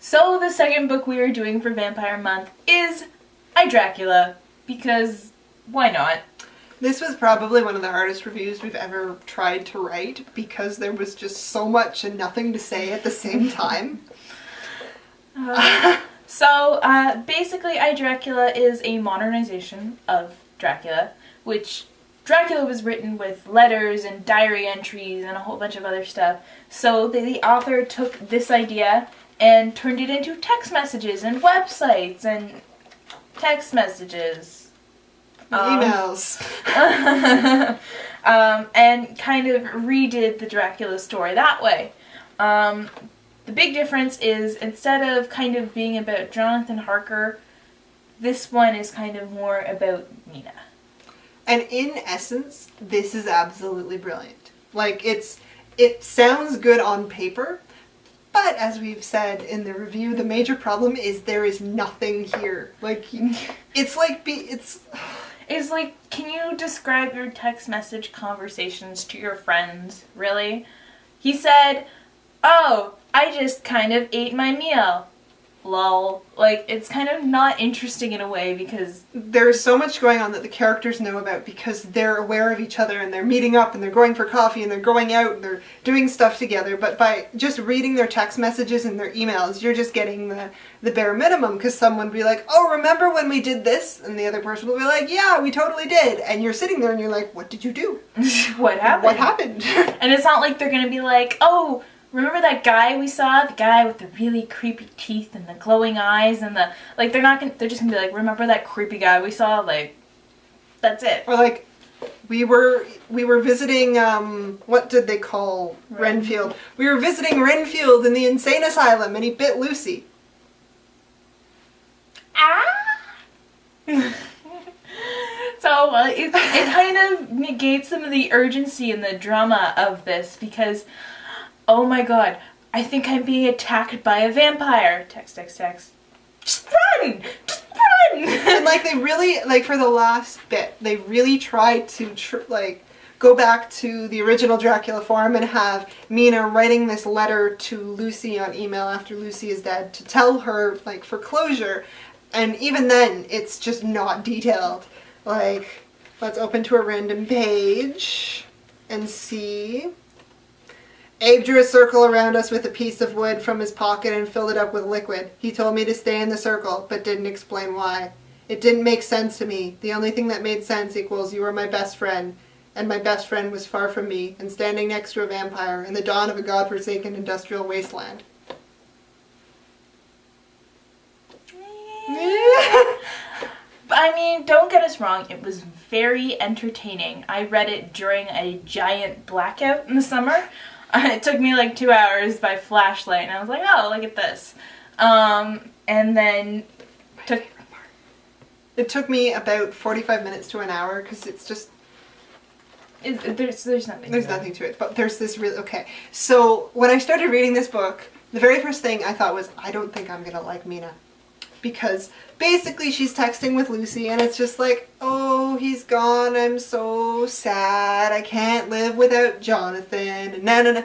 So the second book we are doing for Vampire Month is iDrakula, because why not? This was probably one of the hardest reviews we've ever tried to write because there was just so much and nothing to say at the same time. So basically iDrakula is a modernization of Dracula, which Dracula was written with letters and diary entries and a whole bunch of other stuff. So the author took this idea and turned it into text messages and websites and text messages. Emails. And kind of redid the Dracula story that way. The big difference is instead of kind of being about Jonathan Harker, this one is kind of more about Mina. And in essence, this is absolutely brilliant. Like, it sounds good on paper, but as we've said in the review, the major problem is there is nothing here. Like, it's like, It's like, can you describe your text message conversations to your friends? Really? He said, "Oh, I just kind of ate my meal. Lol." Like, it's kind of not interesting in a way because there's so much going on that the characters know about because they're aware of each other and they're meeting up and they're going for coffee and they're going out and they're doing stuff together. But by just reading their text messages and their emails, you're just getting the bare minimum because someone would be like, "Oh, remember when we did this?" And the other person will be like, "Yeah, we totally did." And you're sitting there and you're like, "What did you do? What happened?" What happened? And it's not like they're going to be like, "Oh, remember that guy we saw? The guy with the really creepy teeth and the glowing eyes and the..." Like, they're just gonna be like, "Remember that creepy guy we saw?" Like, that's it. Or like, we were visiting, what did they call Renfield? We were visiting Renfield in the insane asylum and he bit Lucy. Ah! So, it kind of negates some of the urgency and the drama of this because... Oh my god, I think I'm being attacked by a vampire. Text. Just run! Just run! And like they really, like for the last bit, they really tried to go back to the original Dracula form and have Mina writing this letter to Lucy on email after Lucy is dead to tell her, like, for closure. And even then, it's just not detailed. Like, let's open to a random page and see... Abe drew a circle around us with a piece of wood from his pocket and filled it up with liquid. He told me to stay in the circle, but didn't explain why. It didn't make sense to me. The only thing that made sense equals you were my best friend, and my best friend was far from me and standing next to a vampire in the dawn of a godforsaken industrial wasteland. I mean, don't get us wrong, it was very entertaining. I read it during a giant blackout in the summer. It took me like 2 hours by flashlight, and I was like, "Oh, look at this." And then it took me about 45 minutes to an hour because it's just... There's nothing. There's nothing to it, but there's this really... Okay, so when I started reading this book, the very first thing I thought was, I don't think I'm going to like Mina. Because basically she's texting with Lucy and it's just like, "Oh, he's gone, I'm so sad, I can't live without Jonathan," and na. And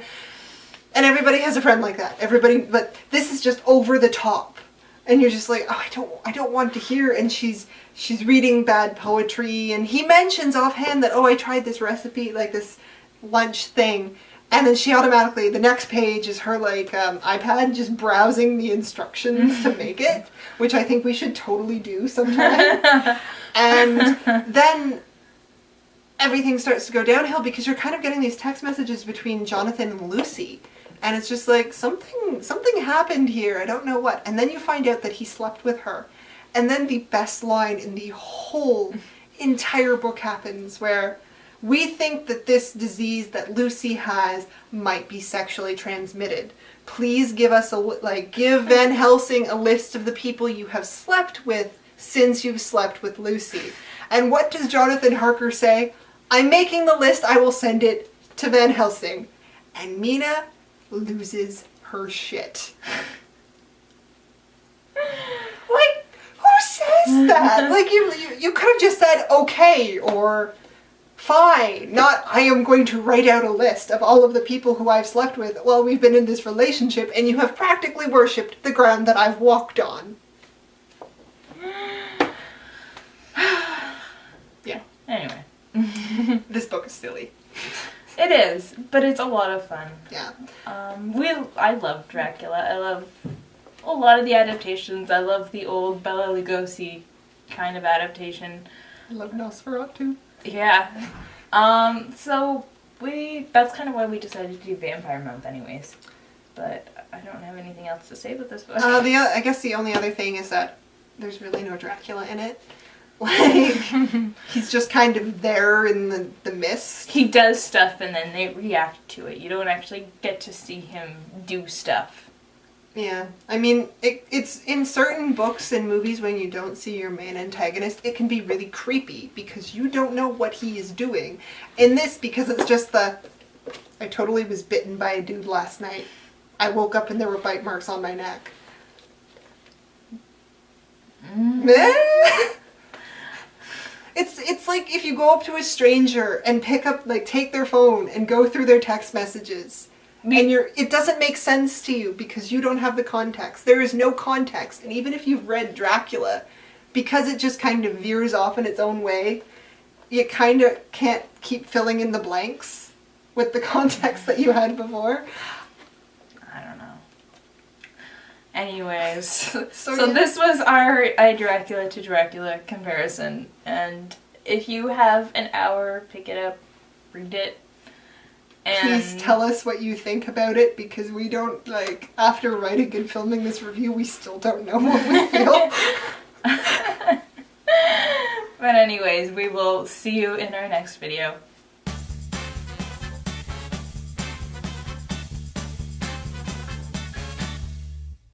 everybody has a friend like that. Everybody, but this is just over the top. And you're just like, "Oh, I don't want to hear." And she's reading bad poetry and he mentions offhand that, "Oh, I tried this recipe, like this lunch thing." And then she automatically, the next page is her like iPad just browsing the instructions to make it, which I think we should totally do sometime. And then everything starts to go downhill because you're kind of getting these text messages between Jonathan and Lucy. And it's just like, something happened here, I don't know what. And then you find out that he slept with her. And then the best line in the whole entire book happens where... We think that this disease that Lucy has might be sexually transmitted. Please give us give Van Helsing a list of the people you have slept with since you've slept with Lucy. And what does Jonathan Harker say? "I'm making the list, I will send it to Van Helsing." And Mina loses her shit. Like, who says that? Like, you could have just said, "Okay," or... Fine. Not, I am going to write out a list of all of the people who I've slept with while we've been in this relationship, and you have practically worshipped the ground that I've walked on. Yeah. Anyway. This book is silly. It is, but it's a lot of fun. Yeah. I love Dracula. I love a lot of the adaptations. I love the old Bela Lugosi kind of adaptation. I love Nosferatu. Yeah. So that's kind of why we decided to do Vampire Month anyways. But I don't have anything else to say about this book. I guess the only other thing is that there's really no Dracula in it. Like, he's just kind of there in the mist. He does stuff and then they react to it. You don't actually get to see him do stuff. Yeah. I mean, it's in certain books and movies when you don't see your main antagonist, it can be really creepy because you don't know what he is doing. In this, because it's just I totally was bitten by a dude last night. I woke up and there were bite marks on my neck. It's like if you go up to a stranger and take their phone and go through their text messages, and it doesn't make sense to you because you don't have the context. There is no context, and even if you've read Dracula, because it just kind of veers off in its own way, you kind of can't keep filling in the blanks with the context that you had before. I don't know. Anyways, so yeah. This was our iDrakula to Dracula comparison, and if you have an hour, pick it up, read it, and please tell us what you think about it, because we don't, after writing and filming this review, we still don't know what we feel. But anyways, we will see you in our next video.